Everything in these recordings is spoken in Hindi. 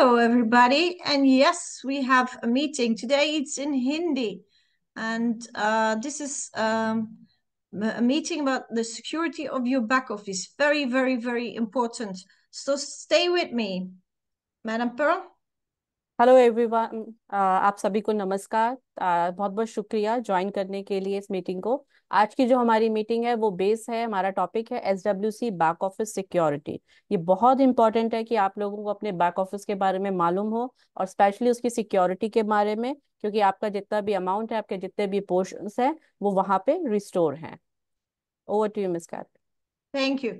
Hello, everybody. And yes, we have a meeting. Today it's in Hindi. And this is a meeting about the security of your back office. Very, very, very important. So stay with me. Madam Pearl? Hello everyone, आप सभी को नमस्कार। बहुत बहुत शुक्रिया ज्वाइन करने के लिए इस मीटिंग को। आज की जो हमारी मीटिंग है वो बेस है, हमारा टॉपिक है SWC बैक ऑफिस सिक्योरिटी। ये बहुत इंपॉर्टेंट है कि आप लोगों को अपने बैक ऑफिस के बारे में मालूम हो और स्पेशली उसकी सिक्योरिटी के बारे में, क्योंकि आपका जितना भी अमाउंट है, आपके जितने भी पोर्शंस हैं वो वहाँ पे रिस्टोर हैं। Over to you miss Cat. Thank you.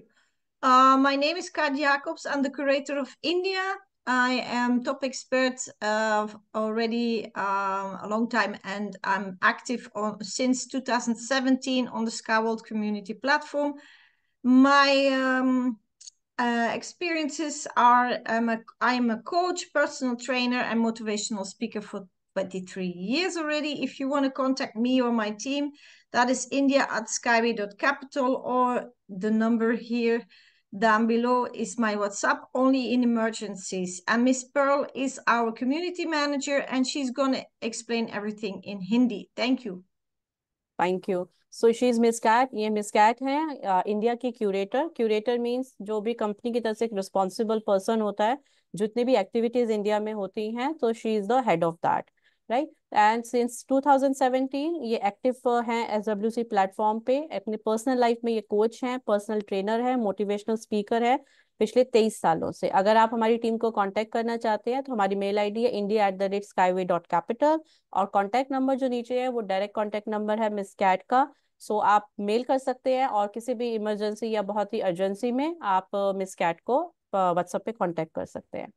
My name is Kat Jacobs. I'm the curator of India. I am top expert already a long time, and I'm active since 2017 on the Skyworld community platform. My experiences are I'm a coach, personal trainer, and motivational speaker for 23 years already. If you want to contact me or my team, that is india@skyway.capital, or the number here down below is my WhatsApp, only in emergencies. And Miss Pearl is our community manager, and she's going to explain everything in Hindi. Thank you. Thank you. So she is miss Cat. ये मिस कैट है इंडिया की क्यूरेटर। क्यूरेटर मींस जो भी कंपनी की तरफ से एक रिस्पॉन्सिबल पर्सन होता है, जितनी भी एक्टिविटीज इंडिया में होती हैं, तो she is the head of that, right. And since 2017 ये एक्टिव हैं SWC प्लेटफॉर्म पे। अपने पर्सनल लाइफ में ये कोच हैं, पर्सनल ट्रेनर है, मोटिवेशनल स्पीकर है पिछले 23 सालों से। अगर आप हमारी टीम को कांटेक्ट करना चाहते हैं तो हमारी मेल आईडी है india@skyway.capital, और कांटेक्ट नंबर जो नीचे है वो डायरेक्ट कांटेक्ट नंबर है मिस कैट का। सो आप मेल कर सकते हैं, और किसी भी इमरजेंसी या बहुत ही अर्जेंसी में आप मिस कैट को व्हाट्सएप पे कांटेक्ट कर सकते हैं।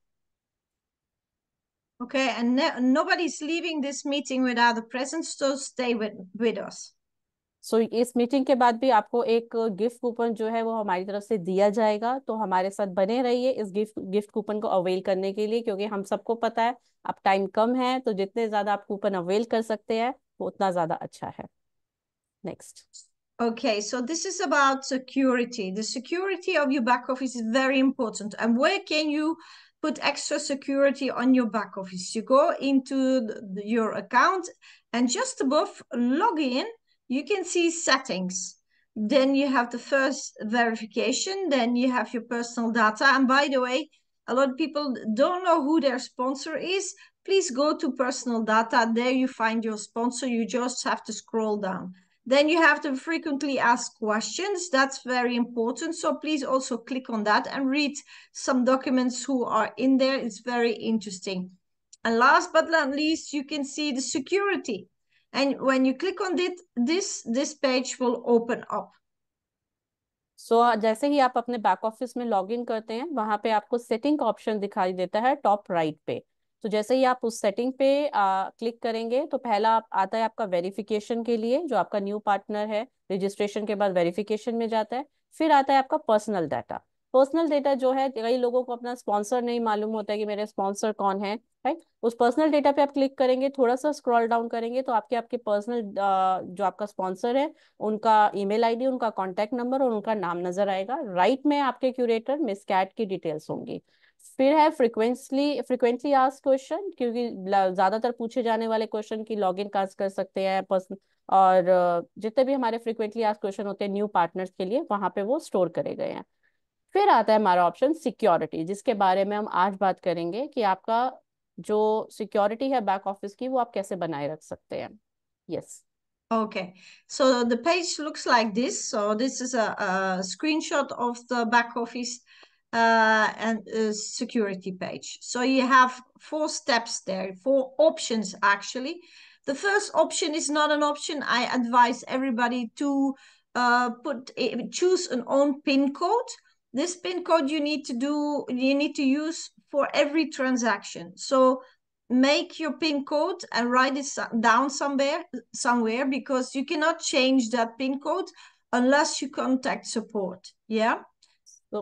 Okay, and nobody's leaving this meeting without a present, so stay with us. सो इस मीटिंग के बाद भी आपको एक गिफ्ट कूपन जो है वो हमारी तरफ से दिया जाएगा, तो हमारे साथ बने रहिए इस गिफ्ट कूपन को अवेल करने के लिए, क्योंकि हम सबको पता है अब टाइम कम है, तो जितने ज्यादा आप कूपन अवेल कर सकते हैं वो उतना ज्यादा अच्छा है। Next. Okay, so this is about security. The security of your back office is very important. And where can you put extra security on your back office? You go into your account, and just above login, you can see settings. Then you have the first verification, then you have your personal data. And by the way, a lot of people don't know who their sponsor is. Please go to personal data. There you find your sponsor. You just have to scroll down. Then you have the frequently asked questions. That's very important. So please also click on that and read some documents who are in there. It's very interesting. And last but not least, you can see the security. And when you click on it, this page will open up. जैसे ही आप अपने बैक ऑफिस में लॉग इन करते हैं, वहां पे आपको सेटिंग का ऑप्शन दिखाई देता है टॉप राइट पे। तो जैसे ही आप उस सेटिंग पे क्लिक करेंगे तो पहला आता है आपका वेरिफिकेशन के लिए, जो आपका न्यू पार्टनर है रजिस्ट्रेशन के बाद वेरिफिकेशन में जाता है। फिर आता है आपका पर्सनल डाटा। पर्सनल डेटा जो है, कई लोगों को अपना स्पॉन्सर नहीं मालूम होता है कि मेरे स्पॉन्सर कौन है, राइट। उस पर्सनल डेटा पे आप क्लिक करेंगे, थोड़ा सा स्क्रॉल डाउन करेंगे तो आपके आपके पर्सनल जो आपका स्पॉन्सर है उनका ईमेल आईडी, उनका कांटेक्ट नंबर और उनका नाम नजर आएगा। राइट में आपके क्यूरेटर मिस कैट की डिटेल्स होंगी। फिर है फ्रिक्वेंटली आस्क्ड क्वेश्चन, क्योंकि ज्यादातर पूछे जाने वाले क्वेश्चन की लॉगिन कास्ट कर सकते हैं पर्सन, और जितने भी हमारे फ्रिक्वेंटली आस्क्ड क्वेश्चन होते हैं न्यू पार्टनर्स के लिए, वहां पे वो स्टोर करे गए हैं। फिर आता है हमारा ऑप्शन सिक्योरिटी, जिसके बारे में हम आज बात करेंगे कि आपका जो सिक्योरिटी है बैक ऑफिस की वो आप कैसे बनाए रख सकते हैं। Yes. Okay, so the page looks like this. So this is a screenshot of the back office and security page. So you have 4 steps there, 4 options actually. The first option is not an option. I advise everybody to choose an own PIN code. This PIN code you need to use for every transaction. So make your PIN code and write it down somewhere, because you cannot change that PIN code unless you contact support. Yeah. तो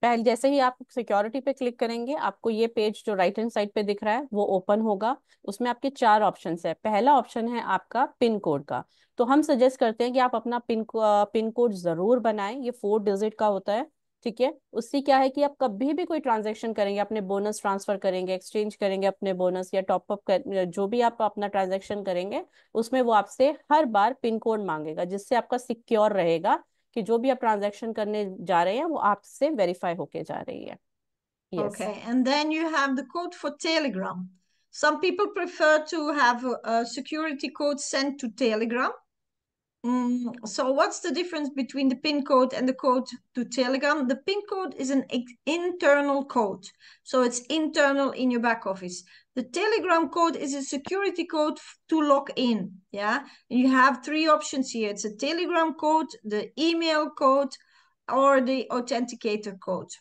पहले जैसे ही आप सिक्योरिटी पे क्लिक करेंगे, आपको ये पेज जो राइट हैंड साइड पे दिख रहा है वो ओपन होगा। उसमें आपके 4 ऑप्शंस है। पहला ऑप्शन है आपका पिन कोड का। तो हम सजेस्ट करते हैं कि आप अपना पिन कोड जरूर बनाएं। ये 4 डिजिट का होता है। ठीक है, उससे क्या है कि आप कभी भी कोई ट्रांजैक्शन करेंगे, अपने बोनस ट्रांसफर करेंगे, एक्सचेंज करेंगे अपने बोनस या टॉप अप कर, जो भी आप अपना ट्रांजैक्शन करेंगे, उसमें वो आपसे हर बार पिन कोड मांगेगा, जिससे आपका सिक्योर रहेगा कि जो भी आप ट्रांजैक्शन करने जा रहे हैं वो आपसे वेरीफाई होके जा रही है। Yes. Okay, and then you have the code for Telegram. Some people prefer to have a security code sent to Telegram. So what's the difference between the PIN code and the code to Telegram? The PIN code is an internal code. So it's internal in your back office. The Telegram code is a security code to log in. Yeah. And you have three options here. It's a Telegram code, the email code, or the authenticator code.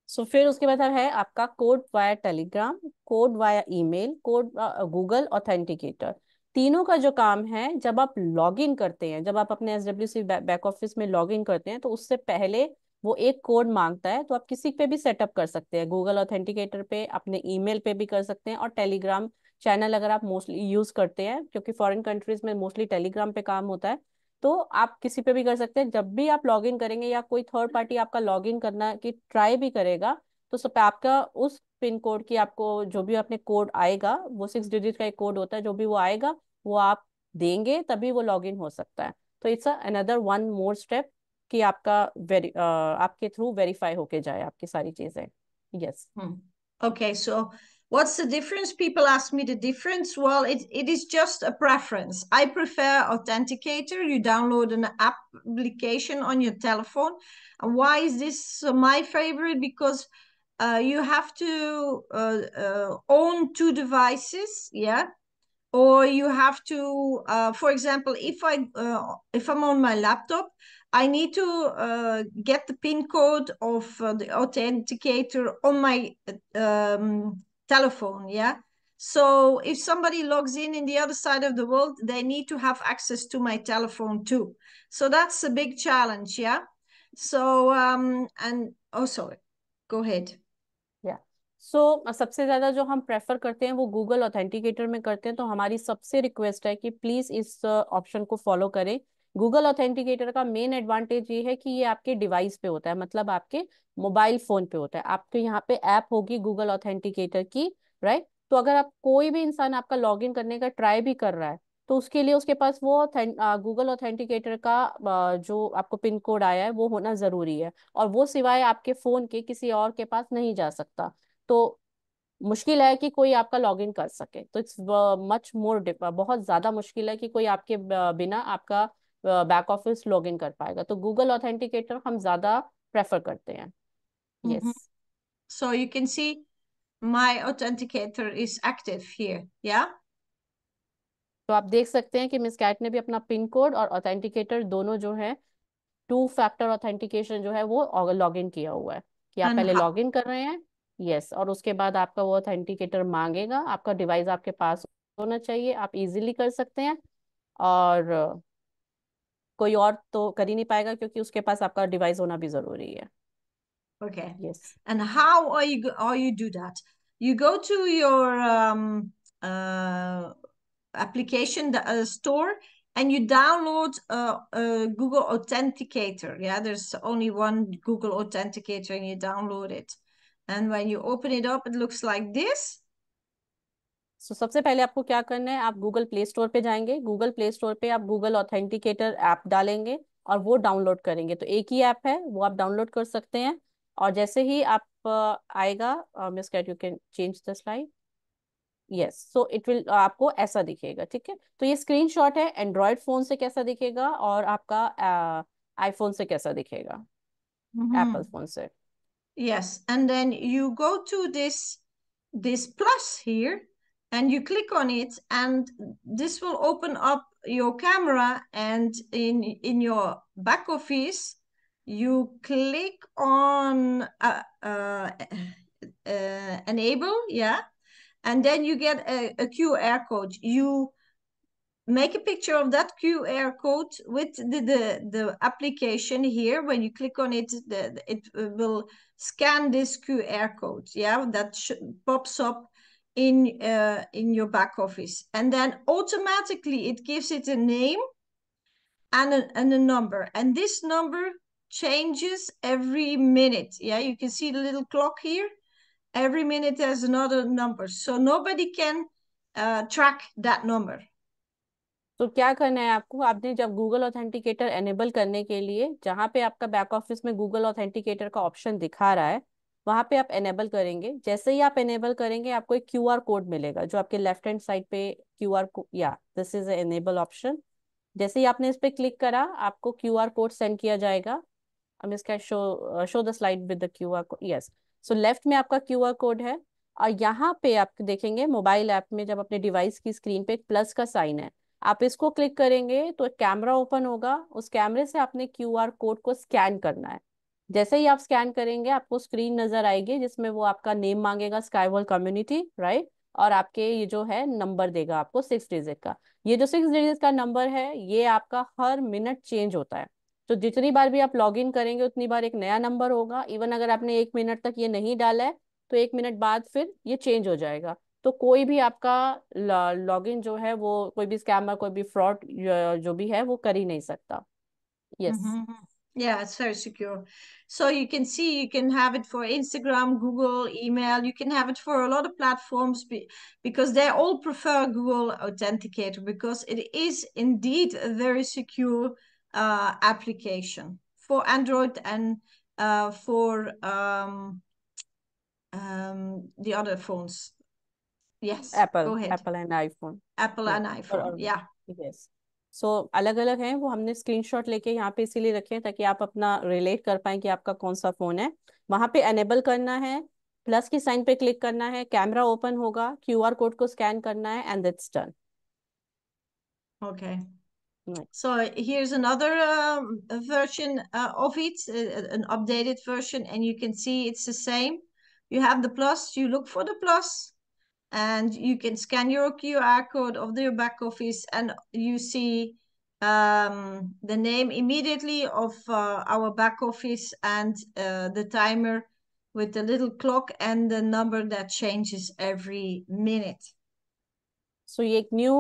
सो फिर उसके बाद है आपका code via Telegram, code via email, code Google authenticator. तीनों का जो काम है, जब आप लॉग इन करते हैं, जब आप अपने SWC बैक ऑफिस में लॉग इन करते हैं, तो उससे पहले वो एक कोड मांगता है। तो आप किसी पे भी सेटअप कर सकते हैं, गूगल ऑथेंटिकेटर पे, अपने ईमेल पे भी कर सकते हैं, और टेलीग्राम चैनल अगर आप मोस्टली यूज करते हैं, क्योंकि फॉरेन कंट्रीज में मोस्टली टेलीग्राम पे काम होता है, तो आप किसी पे भी कर सकते हैं। जब भी आप लॉगिन करेंगे या कोई थर्ड पार्टी आपका लॉगिन करना की ट्राई भी करेगा, तो सब पे आपका उस पिन कोड की, आपको जो भी अपने कोड आएगा, वो 6 डिजिट का एक कोड होता है, जो भी वो आएगा वो आप देंगे, तभी वो लॉगिन हो सकता है। तो it's another one more step कि आपका आपके थ्रू वेरीफाई होके जाए आपकी सारी चीजें। Yes. Okay, so what's the difference? People ask me the difference. Well, it is just a preference. I prefer Authenticator. You download an application on your telephone. And why is this my favorite? Because you have to own two devices, yeah, or you have to, for example, if I'm on my laptop, I need to get the PIN code of the authenticator on my telephone, yeah. So if somebody logs in the other side of the world, they need to have access to my telephone too. So that's a big challenge, yeah. So and oh, sorry, go ahead. या सबसे ज्यादा जो हम प्रेफर करते हैं वो गूगल ऑथेंटिकेटर में करते हैं। तो हमारी सबसे रिक्वेस्ट है कि प्लीज इस ऑप्शन को फॉलो करें। गूगल ऑथेंटिकेटर का मेन एडवांटेज ये है कि ये आपके डिवाइस पे होता है, मतलब आपके मोबाइल फोन पे होता है। आपके यहाँ पे ऐप होगी गूगल ऑथेंटिकेटर की, राइट। तो अगर आप कोई भी इंसान आपका लॉगिन करने का ट्राई भी कर रहा है, तो उसके लिए उसके पास वो गूगल ऑथेंटिकेटर का जो आपको पिन कोड आया है वो होना जरूरी है, और वो सिवाय आपके फोन के किसी और के पास नहीं जा सकता। तो मुश्किल है कि कोई आपका लॉगिन कर सके। तो इट्स मच मोर बहुत ज्यादा मुश्किल है कि कोई आपके बिना आपका बैक ऑफिस लॉगिन कर पाएगा। तो गूगल ऑथेंटिकेटर हम ज्यादा प्रेफर करते हैं। Mhm. Yes. So you can see my authenticator is active here, yeah? तो आप देख सकते हैं कि मिस कैट ने भी अपना पिन कोड और ऑथेंटिकेटर दोनों जो है, 2 फैक्टर ऑथेंटिकेशन जो है वो लॉगिन किया हुआ है, कि आप And पहले how? लॉगिन कर रहे हैं। यस, और उसके बाद आपका वो ऑथेंटिकेटर मांगेगा, आपका डिवाइस आपके पास होना चाहिए, आप इजीली कर सकते हैं। और कोई और तो कर ही नहीं पाएगा, क्योंकि उसके पास आपका डिवाइस होना भी जरूरी है। Okay. Yes. And how are you do that? You go to your application store and you download a Google Authenticator. Yeah, there's only one Google Authenticator and you download it. And when you open it up, it looks like this. सबसे पहले आपको क्या करना है, आप गूगल प्ले स्टोर पे जाएंगे, गूगल प्ले स्टोर पे आप गूगल ऑथेंटिकेटर ऐप डालेंगे और वो डाउनलोड करेंगे। तो एक ही ऐप है, वो आप डाउनलोड कर सकते हैं। और जैसे ही आप आएगा, miss Cat you can change the slide. Yes, so it will आपको ऐसा दिखेगा, ठीक है। तो ये स्क्रीनशॉट है एंड्रॉयड फोन से कैसा दिखेगा और आपका आईफोन से कैसा दिखेगा, एप्पल Mhm. फोन से। Yes, and then you go to this plus here and you click on it and this will open up your camera, and in your back office you click on enable, yeah, and then you get a QR code. You make a picture of that QR code with the application here. When you click on it, it will scan this QR code, yeah, that pops up in your back office, and then automatically it gives it a name and a number, and this number changes every minute. Yeah, you can see the little clock here. Every minute there's another number, so nobody can track that number. तो क्या करना है आपको, आपने जब गूगल ऑथेंटिकेटर एनेबल करने के लिए जहाँ पे आपका बैक ऑफिस में गूगल ऑथेंटिकेटर का ऑप्शन दिखा रहा है वहां पे आप एनेबल करेंगे। जैसे ही आप एनेबल करेंगे आपको एक क्यूआर कोड मिलेगा जो आपके लेफ्ट हैंड साइड पे क्यूआर या दिस इज एनेबल ऑप्शन। जैसे ही आपने इस पे क्लिक करा आपको क्यूआर कोड सेंड किया जाएगा। हम इसका show the slide with the QR code, yes. So left में आपका क्यूआर कोड है और यहाँ पे आप देखेंगे मोबाइल ऐप में जब अपने डिवाइस की स्क्रीन पे एक प्लस का साइन है, आप इसको क्लिक करेंगे तो एक कैमरा ओपन होगा। उस कैमरे से आपने क्यूआर कोड को स्कैन करना है। जैसे ही आप स्कैन करेंगे आपको स्क्रीन नजर आएगी जिसमें वो आपका नेम मांगेगा, स्काई वर्ल्ड कम्युनिटी, राइट। और आपके ये जो है नंबर देगा आपको 6 डिजिट का। ये जो 6 डिजिट का नंबर है ये आपका हर मिनट चेंज होता है। तो जितनी बार भी आप लॉग इन करेंगे उतनी बार एक नया नंबर होगा। इवन अगर आपने 1 मिनट तक ये नहीं डाला है तो 1 मिनट बाद फिर ये चेंज हो जाएगा। तो कोई भी आपका लॉगिन जो है वो कोई भी स्कैमर कोई भी फ्रॉड जो भी है वो कर ही नहीं सकता। Yes. Mm-hmm. Yeah, it's very secure. So you can see, you can have it for Instagram, Google, email. You can have it for a lot of platforms because they all prefer Google Authenticator because it is indeed a very secure application for Android and for the other phones. Yes, Apple go ahead. Apple and iPhone. Apple yes. and iPhone. Yeah. Yes. So अलग अलग हैं वो हमने स्क्रीनशॉट लेके यहाँ पे इसीलिए रखे हैं ताकि आप अपना रिलेट कर पाए कि आपका कौन सा फोन है। वहां पे एनेबल करना है, प्लस की साइन पे क्लिक करना है, कैमरा ओपन होगा, क्यूआर कोड को स्कैन करना है and that's done. Okay. So here's another version of it, an updated version, and you can see it's the same. You have the plus, you look for the plus, and you can scan your QR code of your back office, and you see the name immediately of our back office and the timer with the little clock and the number that changes every minute. सो ये एक न्यू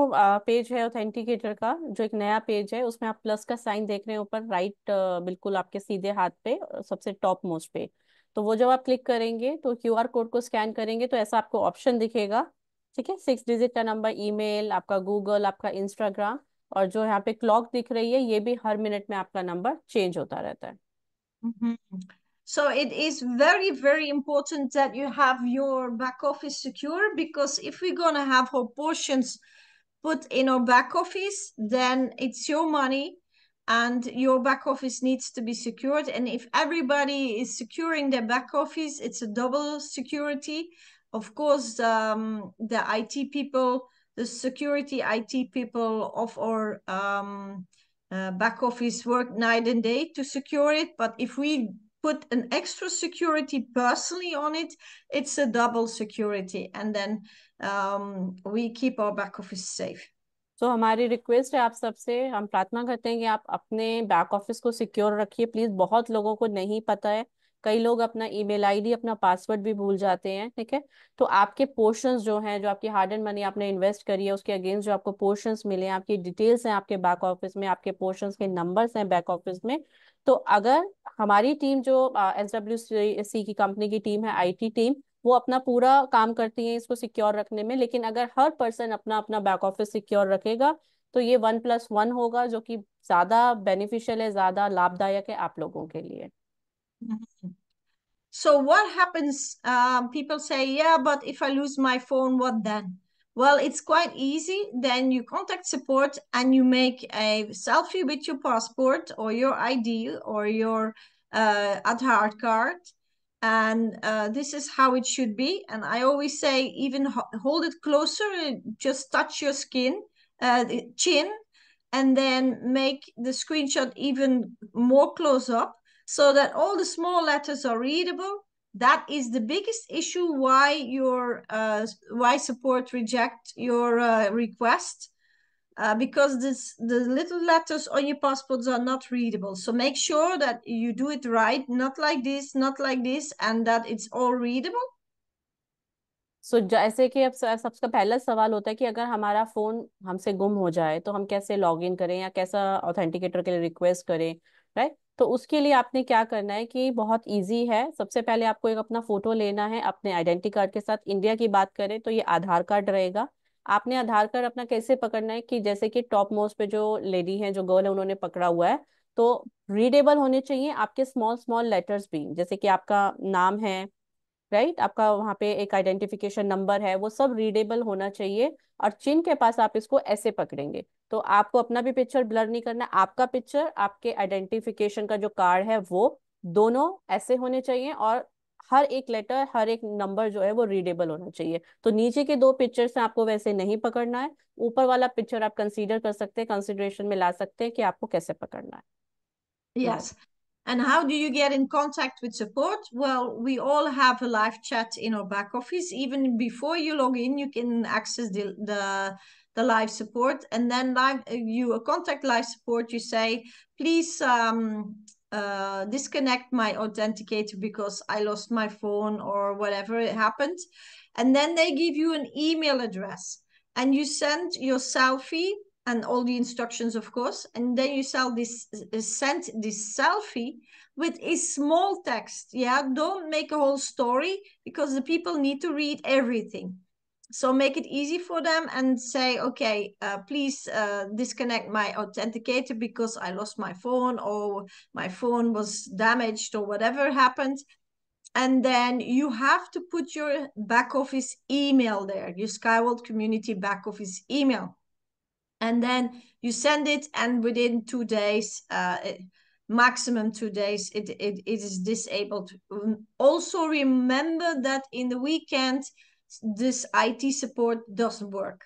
पेज है ऑथेंटिकेटर का, जो एक नया पेज है। उसमें आप प्लस का साइन देख रहे हैं ऊपर राइट, बिल्कुल आपके सीधे हाथ पे सबसे टॉप मोस्ट पे। तो वो जब आप क्लिक करेंगे तो क्यूआर कोड को स्कैन करेंगे तो ऐसा आपको ऑप्शन दिखेगा। ठीक है, 6 डिजिट का नंबर, ईमेल, आपका गूगल, आपका इंस्टाग्राम, और जो यहाँ पे क्लॉक दिख रही है ये भी हर मिनट में आपका नंबर चेंज होता रहता है। Mhm. So it is very, very important that you have your back office secure because if we're going to have our portions put in our back office, then it's your money and your back office needs to be secured. And if everybody is securing their back office, it's a double security. Of course, the IT people, the security IT people of our back office work night and day to secure it. But if we put an extra security personally on it, it's a double security. And then we keep our back office safe. तो हमारी रिक्वेस्ट है आप सबसे, हम प्रार्थना करते हैं कि आप अपने बैक ऑफिस को सिक्योर रखिए प्लीज। बहुत लोगों को नहीं पता है, कई लोग अपना ईमेल आईडी अपना पासवर्ड भी भूल जाते हैं। ठीक है, तो आपके पोर्शंस जो हैं, जो आपकी हार्ड एंड मनी आपने इन्वेस्ट करी है उसके अगेंस्ट जो आपको पोर्शंस मिले हैं, आपकी डिटेल्स हैं आपके बैक ऑफिस में, आपके पोर्शंस के नंबर्स हैं बैक ऑफिस में। तो अगर हमारी टीम जो SWC की कंपनी की टीम है, IT टीम, वो अपना पूरा काम करती है इसको सिक्योर रखने में, लेकिन अगर हर पर्सन अपना अपना बैक ऑफिस सिक्योर रखेगा तो ये 1+1 होगा, जो कि ज्यादा बेनिफिशियल है, ज्यादा लाभदायक है आप लोगों के लिए। So what happens? People say, yeah, but if I lose my phone, what then? Well, it's quite easy. Then you contact support and you make a selfie with your passport or your ID or your Aadhaar card. And this is how it should be. And I always say, even hold it closer, just touch your chin, and then make the screenshot even more close up so that all the small letters are readable. That is the biggest issue why why support reject your request because the little letters on your passports are not readable. So make sure that you do it right, not like this, not like this, and that it's all readable. सो जैसे कि अब सबका पहला सवाल होता है कि अगर हमारा फोन हमसे गुम हो जाए तो हम कैसे लॉग इन करें या कैसा ऑथेंटिकेटर के लिए रिक्वेस्ट करें, राइट। तो उसके लिए आपने क्या करना है कि बहुत इजी है। सबसे पहले आपको एक अपना फोटो लेना है अपने आइडेंटिटी कार्ड के साथ। इंडिया की बात करें तो ये आधार कार्ड रहेगा। आपने आधार कार्ड अपना कैसे पकड़ना है कि जैसे कि टॉप मोस्ट पे जो लेडी है, जो गर्ल है, उन्होंने पकड़ा हुआ है, तो रीडेबल होने चाहिए आपके स्मॉल स्मॉल लेटर्स भी, जैसे कि आपका नाम है, राइट, आपका वहाँ पे एक आइडेंटिफिकेशन नंबर है, वो सब रीडेबल होना चाहिए। और चिन के पास आप इसको ऐसे पकड़ेंगे। तो आपको अपना भी पिक्चर ब्लर नहीं करना, आपका पिक्चर, आपके आइडेंटिफिकेशन का जो कार्ड है वो दोनों ऐसे होने चाहिए। और हर एक लेटर, हर एक नंबर जो है वो रीडेबल होना चाहिए। तो नीचे के दो पिक्चर से आपको वैसे नहीं पकड़ना है, ऊपर वाला पिक्चर आप कंसीडर कर सकते हैं, कंसिडरेशन में ला सकते हैं कि आपको कैसे पकड़ना है। Yes. And how do you get in contact with support? Well, we all have a live chat in our back office. Even before you log in, you can access the live support, and then you contact live support. You say, please disconnect my authenticator because I lost my phone or whatever it happened, and then they give you an email address, and you send your selfie and all the instructions, of course. And then you send this selfie with a small text. Yeah, don't make a whole story because the people need to read everything. So make it easy for them and say, okay, please disconnect my authenticator because I lost my phone or my phone was damaged or whatever happened. And then you have to put your back office email there, your Skyward community back office email, and then you send it, and within 2 days, maximum 2 days, it is disabled. Also remember that in the weekend this IT support doesn't work.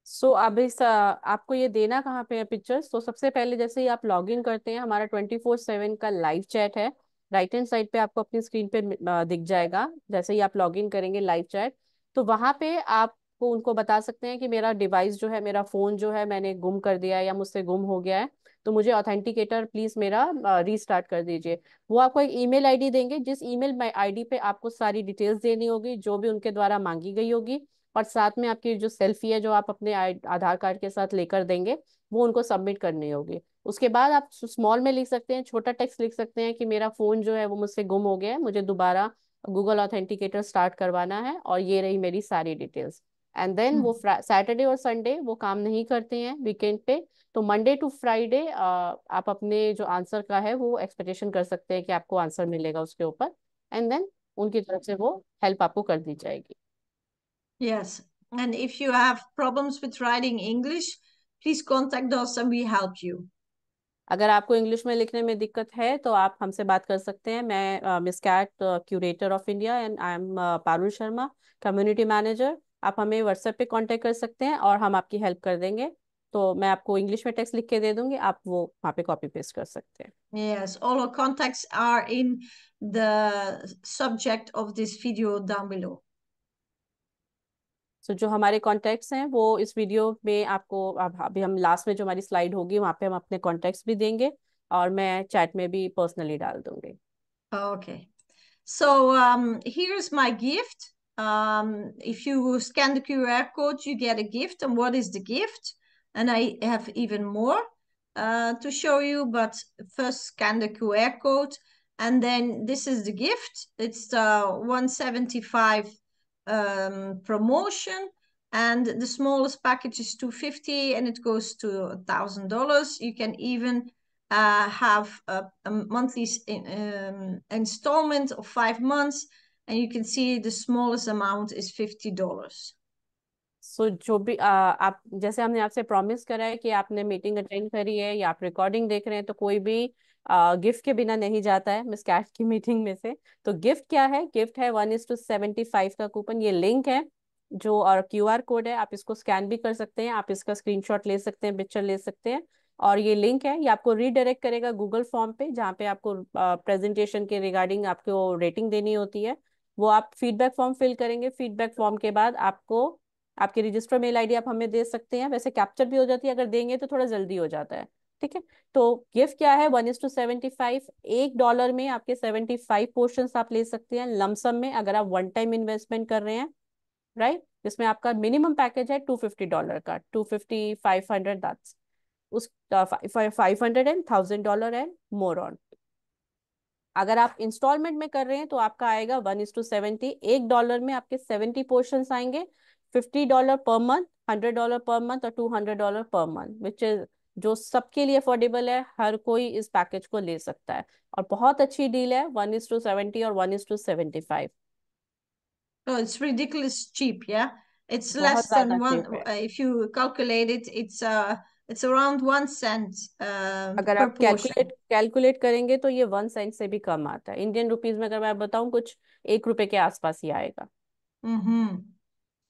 सो अब इस आपको ये देना कहाँ पे है पिक्चर्स? तो सबसे पहले जैसे ही आप लॉग इन करते हैं, हमारा 24/7 का लाइव चैट है। राइट हैंड साइड पे आपको अपनी स्क्रीन पे दिख जाएगा जैसे ही आप लॉग इन करेंगे लाइव चैट। तो वहाँ पे आपको उनको बता सकते हैं कि मेरा डिवाइस जो है, मेरा फ़ोन जो है, मैंने गुम कर दिया है या मुझसे गुम हो गया है, तो मुझे ऑथेंटिकेटर प्लीज़ मेरा रीस्टार्ट कर दीजिए। वो आपको एक ईमेल आईडी देंगे, जिस ईमेल आईडी पे आपको सारी डिटेल्स देनी होगी जो भी उनके द्वारा मांगी गई होगी। और साथ में आपकी जो सेल्फी है जो आप अपने आधार कार्ड के साथ लेकर देंगे, वो उनको सबमिट करनी होगी। उसके बाद आप स्मॉल में लिख सकते हैं, छोटा टेक्स्ट लिख सकते हैं कि मेरा फ़ोन जो है वो मुझसे गुम हो गया है, मुझे दोबारा गूगल ऑथेंटिकेटर स्टार्ट करवाना है, और ये रही मेरी सारी डिटेल्स। एंड देन वो सैटरडे और संडे वो काम नहीं करते हैं, वीकेंड पे। तो मंडे टू फ्राइडे आप अपने जो आंसर का है वो एक्सपेक्टेशन कर सकते हैं कि आपको आंसर मिलेगा उसके ऊपर। एंड देन उनकी तरफ से वो हेल्प आपको कर दी जाएगी। Yes. And if you have problems with writing English, please contact us and we help you. अगर आपको इंग्लिश में लिखने में दिक्कत है तो आप हमसे बात कर सकते हैं। मैं miss Cat, curator of India, and I am Parul Sharma, community manager. आप हमें व्हाट्सएप पे कांटेक्ट कर सकते हैं और हम आपकी हेल्प कर देंगे। तो मैं आपको इंग्लिश में टेक्स्ट लिख के दे दूंगी, आप वो वहाँ पे कॉपी पेस्ट कर सकते हैं। Yes, all our contacts are in the subject of this video down below. सो जो हमारे कॉन्टैक्ट्स हैं वो इस वीडियो में आपको, अब अभी हम लास्ट में जो हमारी स्लाइड होगी वहाँ पे हम अपने कॉन्टैक्ट्स भी देंगे, और मैं चैट में भी पर्सनली डाल दूंगी। Okay. So here's my gift. If you scan the QR code, you get a gift. And what is the gift? And I have even more to show you. But first, scan the QR code. And then this is the gift. It's the 175 promotion. And the smallest package is $250 and it goes to $1,000. You can even have a monthly installment of 5 months, and you can see the smallest amount is $50. सो जो भी आप, जैसे हमने आपसे प्रॉमिस करा है कि आपने मीटिंग अटेंड करी है या आप रिकॉर्डिंग देख रहे हैं, तो कोई भी गिफ्ट के बिना नहीं जाता है मिस कैट की मीटिंग में से। तो गिफ्ट क्या है? गिफ्ट है 1:75 का कूपन। ये लिंक है जो, और QR कोड है, आप इसको स्कैन भी कर सकते हैं, आप इसका स्क्रीनशॉट ले सकते हैं, पिक्चर ले सकते हैं। और ये लिंक है, ये आपको रीडायरेक्ट करेगा गूगल फॉर्म पे, जहाँ पे आपको प्रेजेंटेशन के रिगार्डिंग आपको रेटिंग देनी होती है। वो आप फीडबैक फॉर्म फिल करेंगे। फीडबैक फॉर्म के बाद आपको आपकी रजिस्टर मेल आईडी आप हमें दे सकते हैं, वैसे कैप्चर भी हो जाती है, अगर देंगे तो थोड़ा जल्दी हो जाता है। ठीक है। तो गिफ्ट क्या है? 1:75। $1 में आपके 75 पोर्शन आप ले सकते हैं लमसम में, अगर आप वन टाइम इन्वेस्टमेंट कर रहे हैं, राइट। जिसमें आपका मिनिमम पैकेज है $250 का, 250, 500, दैट्स। उस 500 एंड $1000 एंड मोर ऑन। अगर आप इंस्टॉलमेंट में कर रहे हैं तो आपका आएगा 1:70। $1 में आपके 70 पोर्शन आएंगे, $50 पर मंथ, $100 पर मंथ और $200 पर मंथ, विच इज जो सबके लिए अफोर्डेबल है। हर कोई इस पैकेज को ले सकता है और बहुत अच्छी डील है, 1:70 और 1:75। Oh, it's ridiculous cheap, yeah. It's बहुत less ज्यादा than one. चीप है। If you calculate it, it's around 1 cent अगर per आप portion. कैलकुलेट करेंगे तो ये 1 सेंट से भी कम आता है। इंडियन रुपीज में अगर मैं बताऊं, कुछ ₹1 के आसपास ही आएगा। Mm-hmm.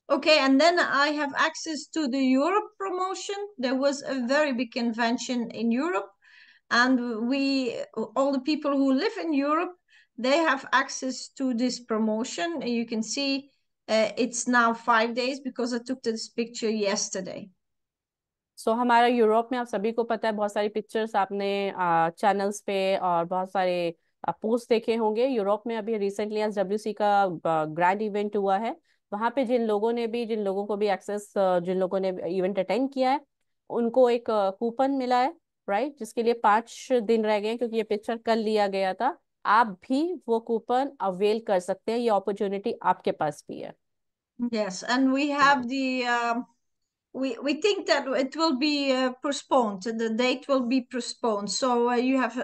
Okay, and then I have access to the Europe promotion. There was a very big convention in Europe, and all the people who live in Europe, they have access to this promotion. You can see it's now 5 days because I took this picture yesterday. हमारा यूरोप में, आप सभी को पता है, बहुत सारी पिक्चर्स आपने चैनल्स पे और बहुत सारे पोस्ट देखे होंगे। यूरोप में अभी रिसेंटली एसडब्ल्यूसी का ग्रैंड इवेंट हुआ है। वहाँ पे जिन लोगों को भी एक्सेस, जिन लोगों ने इवेंट अटेंड किया है, उनको एक कूपन मिला है, राइट, जिसके लिए 5 दिन रह गए हैं, क्योंकि ये पिक्चर कल लिया गया था। आप भी वो कूपन अवेल कर सकते हैं, ये अपॉर्चुनिटी आपके पास भी है। Yes, and we have we think that it will be postponed. The date will be postponed. So you have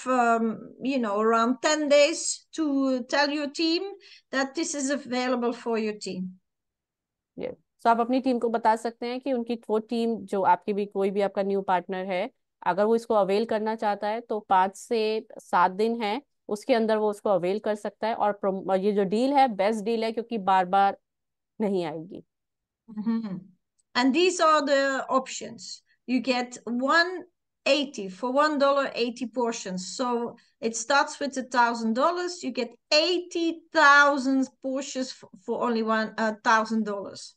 around 10 days to tell your team that this is available for your team. ये तो आप अपनी टीम को बता सकते हैं कि उनकी वो टीम, जो आपकी भी कोई भी आपका न्यू पार्टनर है, अगर वो इसको अवेल करना चाहता है तो 5 से 7 दिन है, उसके अंदर वो उसको अवेल कर सकता है। और ये जो डील है बेस्ट डील है, क्योंकि बार बार नहीं आएगी। Mm-hmm. And these are the options. You get 180 for $1.80 portions. So it starts with $1,000. You get 80,000 portions for only $1,000.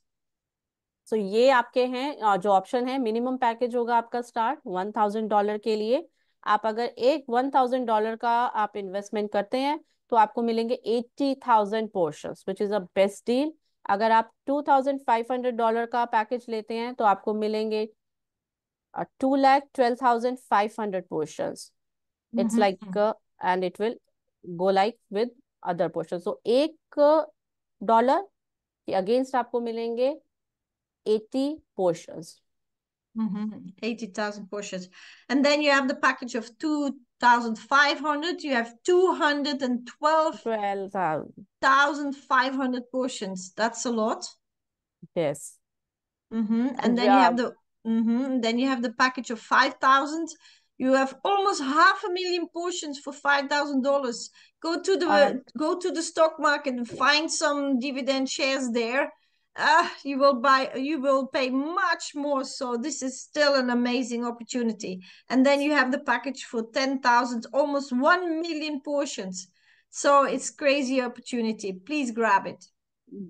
तो ये आपके हैं जो ऑप्शन है। मिनिमम पैकेज होगा आपका स्टार्ट $1000 के लिए। आप अगर एक $1000 का आप इन्वेस्टमेंट करते हैं तो आपको मिलेंगे 80,000 portions, which is a best deal. अगर आप $2500 का पैकेज लेते हैं तो आपको मिलेंगे 2,12,500 portions. It's like, and it will go like with other portion. So $1 के अगेंस्ट आपको मिलेंगे 80 portions। 80,000 portions. And then you have the package of 2,500. You have 212,500 12,000। portions. That's a lot. Yes। And And then you have the package of 5,000. You have almost 500,000 portions for $5,000. और Go to the stock market and find some dividend shares there. You will pay much more. So this is still an amazing opportunity. And then you have the package for 10,000, almost 1,000,000 portions. So it's crazy opportunity. Please grab it.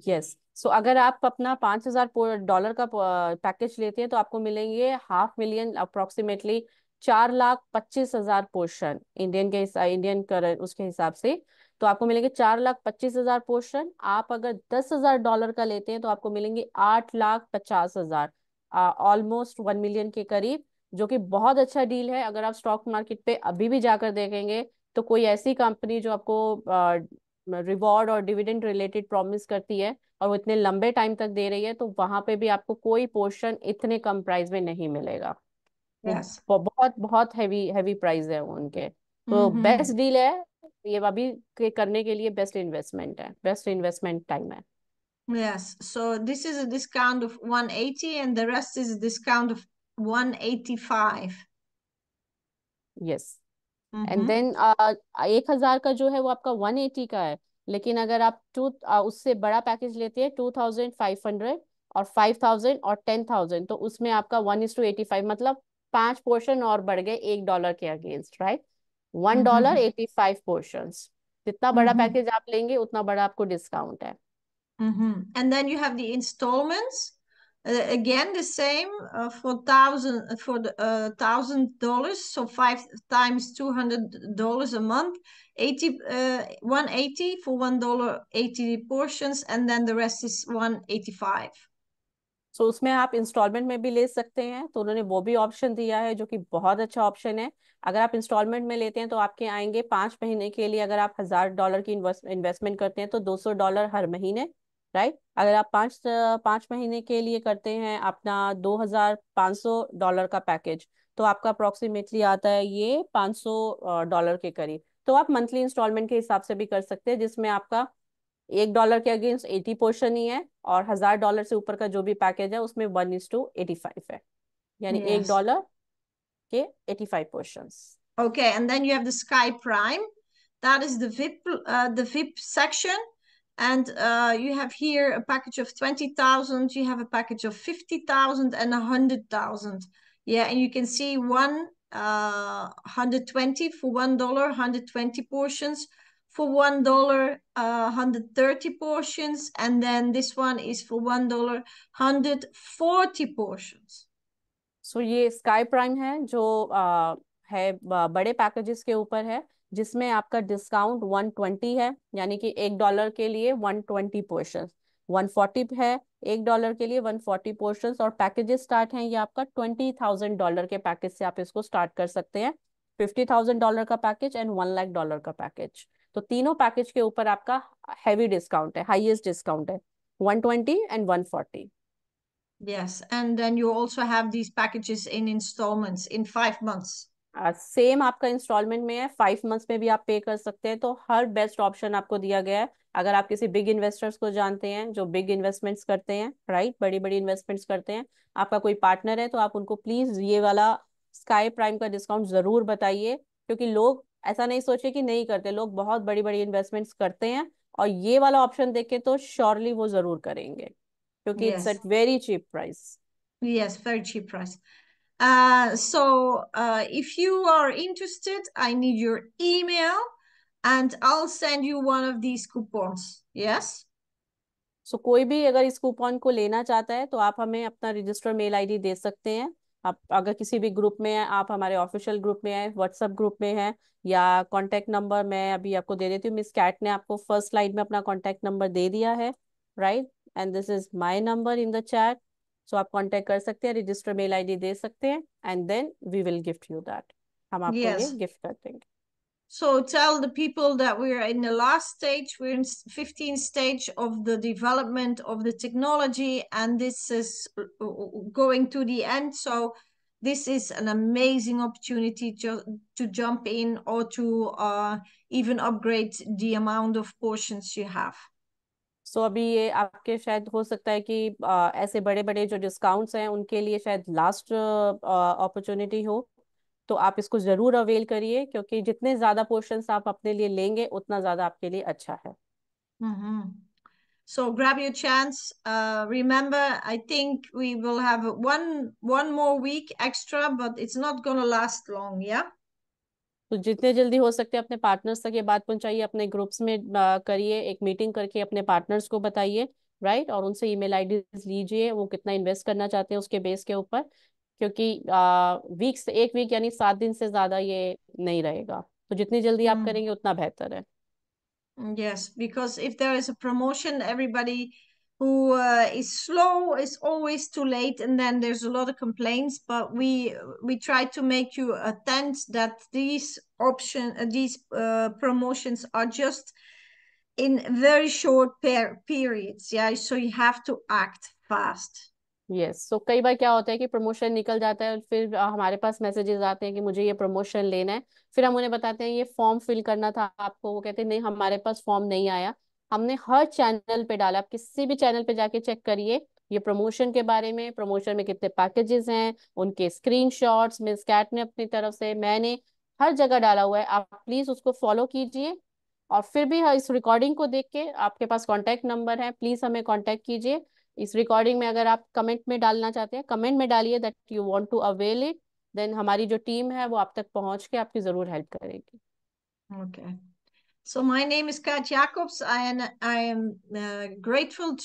Yes, so अगर आप अपना $5,000 का पैकेज लेते हैं तो आपको मिलेंगे 500,000 अप्रोक्सीमेटली, 4,25,000 पोर्शन इंडियन करंट उसके हिसाब से। तो आपको मिलेंगे 4,25,000 पोर्शन। आप अगर $10,000 का लेते हैं तो आपको मिलेंगे 8,50,000, ऑलमोस्ट 1 मिलियन के करीब, जो कि बहुत अच्छा डील है। अगर आप स्टॉक मार्केट पे अभी भी जाकर देखेंगे तो कोई ऐसी कंपनी जो आपको रिवॉर्ड और डिविडेंड रिलेटेड प्रॉमिस करती है और वो इतने लंबे टाइम तक दे रही है, तो वहां पे भी आपको कोई पोर्शन इतने कम प्राइस में नहीं मिलेगा। वो Yes. बहुत बहुत हैवी हैवी प्राइस है उनके। तो Mm-hmm. बेस्ट डील है ये, अभी करने के लिए बेस्ट इन्वेस्टमेंट है, बेस्ट इन्वेस्टमेंट टाइम है। Yes, so this is a discount of 180 and the rest is a discount of 185. Yes. And Mm-hmm. Then 1,000 का जो है वो आपका 180 का है। लेकिन अगर आप उससे बड़ा पैकेज लेते हैं, 2,500 और 5,000 और 10,000, तो उसमें आपका 1:85, मतलब 5 पोर्शन और बढ़ गए $1 के अगेंस्ट, राइट। $1, Mm-hmm. 85 पोर्शन। जितना बड़ा Mm-hmm. पैकेज आप लेंगे उतना बड़ा आपको डिस्काउंट है। Mm-hmm. And then you have the installments. Again, the same for $1,000. So 5 times $200 a month, 180 for $1.80 portions, and then the rest is 185. सो उसमें आप इंस्टॉलमेंट में भी ले सकते हैं, तो उन्होंने वो भी ऑप्शन दिया है जो कि बहुत अच्छा ऑप्शन है। अगर आप इंस्टॉलमेंट में लेते हैं तो आपके आएंगे 5 महीने के लिए, अगर आप $1000 की इन्वेस्टमेंट करते हैं तो $200 हर महीने, राइट। अगर आप 5 महीने के लिए करते हैं अपना $2500 का पैकेज, तो आपका अप्रोक्सीमेटली आता है ये $500 के करीब। तो आप मंथली इंस्टॉलमेंट के हिसाब से भी कर सकते हैं, जिसमें आपका $1 के अगेंस्ट 80 पोर्शन ही है, और $1000 से ऊपर का जो भी पैकेज है उसमें 1:85 है, यानी एक Yes. डॉलर के 85 portions. Okay, and then you have the Sky Prime. That is the VIP section. And you have here a package of 20,000. You have a package of 50,000 and 100,000. Yeah, and you can see 120 for $1, 120 portions. For $1, 130 portions. And then this one is for $1, 140 portions. सो ये स्काई प्राइम है जो है बड़े पैकेजेस के ऊपर है, जिसमें आपका डिस्काउंट 120 है, यानी कि $1 के लिए 120 पोर्शन। 140 है $1 के लिए 140 पोर्शन, और पैकेजेस स्टार्ट हैं ये आपका $20,000 के पैकेज से आप इसको स्टार्ट कर सकते हैं। $50,000 का पैकेज एंड $1,00,000 का पैकेज। तो तीनों पैकेज के ऊपर आपका हैवी डिस्काउंट है, हाईएस्ट डिस्काउंट है, 120 and 140। Yes, and then you also have these packages in installments in 5 months. Same आपका इंस्टॉलमेंट में है, 5 मंथ्स में भी आप पे कर सकते हैं। तो हर बेस्ट ऑप्शन आपको दिया गया है। अगर आप किसी बिग इन्वेस्टर्स को जानते हैं जो बिग इन्वेस्टमेंट्स करते हैं, राइट, बड़ी बड़ी इन्वेस्टमेंट्स करते हैं, आपका कोई पार्टनर है, तो आप उनको प्लीज ये वाला स्काई प्राइम का डिस्काउंट जरूर बताइए, क्योंकि लोग ऐसा नहीं सोचे कि नहीं करते, लोग बहुत बड़ी बड़ी इन्वेस्टमेंट्स करते हैं, और ये वाला ऑप्शन देखे तो श्योरली वो जरूर करेंगे, क्योंकि it's Yes, at very cheap price. yes, very cheap price. If you are interested, I need your email and I'll send you one of these coupons. Yes? सो कोई भी अगर इस कूपन को लेना चाहता है तो आप हमें अपना रजिस्टर मेल आईडी दे सकते हैं। आप अगर किसी भी ग्रुप में हैं, आप हमारे ऑफिशियल ग्रुप में हैं, व्हाट्सएप ग्रुप में हैं, या कांटेक्ट नंबर मैं अभी आपको दे देती हूँ। मिस कैट ने आपको फर्स्ट स्लाइड में अपना कांटेक्ट नंबर दे दिया है, right, and this is my number in the chat. So आप कांटेक्ट कर सकते हैं, रजिस्टर मेल आईडी दे सकते हैं, and then we will gift you that. हम आपको ये Yes. गिफ्ट कर देंगे। So tell the people that we're in the last stage, we're in 15th stage of the development of the technology, and this is going to the end. So this is an amazing opportunity to jump in or to even upgrade the amount of portions you have. सो अभी ये आपके शायद हो सकता है कि ऐसे बड़े बड़े जो डिस्काउंट्स हैं उनके लिए शायद लास्ट अपॉर्चुनिटी हो, तो आप इसको जरूर अवेल करिए, क्योंकि जितने ज्यादा पोर्शंस आप अपने लिए लेंगे उतना ज्यादा आपके लिए अच्छा है। Mm-hmm. So grab your chance. Remember, I think we will have one more week extra, but it's not gonna last long, yeah? तो जितने जल्दी हो सकते हैं अपने पार्टनर्स तक ये बात पहुंचाइए, अपने ग्रुप्स में करिए, एक मीटिंग करके अपने पार्टनर्स को बताइए, राइट, और उनसे ईमेल आईडीज लीजिए वो कितना इन्वेस्ट करना चाहते हैं उसके बेस के ऊपर, क्योंकि वीक एक वीक यानी 7 दिन से ज्यादा ये नहीं रहेगा, तो जितनी जल्दी आप Mm. करेंगे उतना बेहतर है। Yes, because if there is a promotion, everybody who is slow is always too late, and then there's a lot of complaints. But we try to make you attend that these promotions are just in very short periods. Yeah, so you have to act fast. Yes, so कई बार क्या होता है कि प्रमोशन निकल जाता है और फिर हमारे पास मैसेजेस आते हैं कि मुझे ये प्रमोशन लेना है, फिर हम उन्हें बताते हैं ये फॉर्म फिल करना था आपको, वो कहते हैं नहीं हमारे पास फॉर्म नहीं आया। हमने हर चैनल पे डाला, आप किसी भी चैनल पे जाके चेक करिए ये प्रमोशन के बारे में, प्रमोशन में कितने पैकेजेस हैं, उनके स्क्रीनशॉट्स मिस कैट ने अपनी तरफ से, मैंने हर जगह डाला हुआ है। आप प्लीज उसको फॉलो कीजिए, और फिर भी इस रिकॉर्डिंग को देख के आपके पास कॉन्टैक्ट नंबर है, प्लीज हमें कॉन्टैक्ट कीजिए। इस रिकॉर्डिंग में अगर आप कमेंट में डालना चाहते हैं, कमेंट में डालिए that you want to avail it, then हमारी जो टीम है वो आप तक पहुंच के आपकी जरूर हेल्प करेगी। Okay. So my name is Kat Jacobs, and I am grateful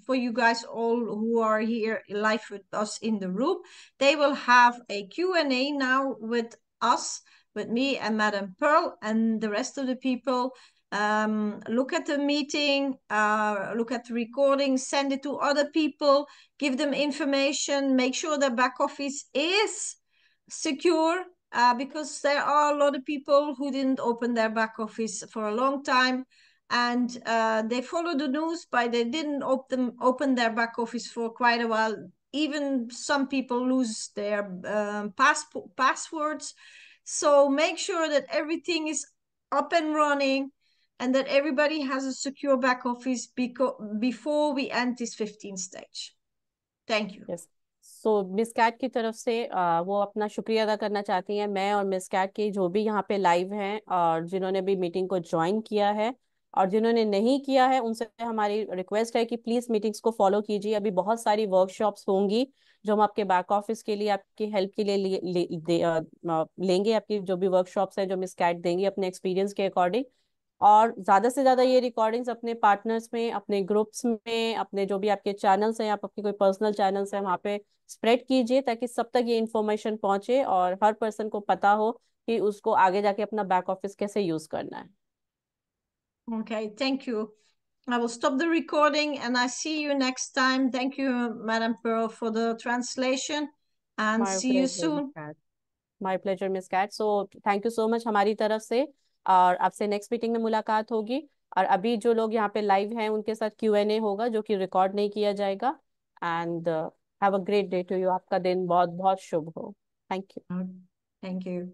for you guys all who are here live with us in the room. They will have a Q&A now with us, with me and Madam Pearl and the rest of the people. Look at the meeting, look at the recording, send it to other people, give them information, make sure the back office is secure, because there are a lot of people who didn't open their back office for a long time, and they follow the news, but they didn't open their back office for quite a while. Even some people lose their passwords. So make sure that everything is up and running, and that everybody has a secure back office before we end this 15th stage. Thank you. Yes, so miss Cat की तरफ से वो अपना शुक्रिया अदा करना चाहती हैं। मैं और मिस कैट की जो भी यहाँ पे लाइव हैं और जिन्होंने भी मीटिंग को ज्वाइन किया है और जिन्होंने नहीं किया है, उनसे हमारी रिक्वेस्ट है कि प्लीज़ मीटिंग्स को फॉलो कीजिए। अभी बहुत सारी वर्कशॉप्स होंगी जो हम आपके बैक ऑफिस के लिए, आपकी हेल्प के लिए लेंगे। आपकी जो भी वर्कशॉप्स हैं जो मिस कैट देंगी अपने एक्सपीरियंस के अकॉर्डिंग। और ज़्यादा से ज़्यादा ये रिकॉर्डिंग्स अपने पार्टनर्स में, अपने ग्रुप्स में, अपने जो भी आपके चैनल्स हैं, आप अपने कोई पर्सनल चैनल्स हैं वहाँ पे स्प्रेड कीजिए, ताकि सब तक ये इन्फॉर्मेशन पहुंचे और हर पर्सन को पता हो कि उसको आगे जाके अपना बैक ऑफिस कैसे यूज करना है। Okay, thank you. I will stop the recording and I see you next time. Thank you, Madam Pearl, for the translation, and my see you pleasure miss soon. Cat. My pleasure miss Cat. So thank you so much हमारी तरफ से, और आपसे नेक्स्ट मीटिंग में मुलाकात होगी। और अभी जो लोग यहाँ पे लाइव हैं उनके साथ Q&A होगा जो कि रिकॉर्ड नहीं किया जाएगा। And have a great day to you. आपका दिन बहुत बहुत शुभ हो। Thank you. Thank you.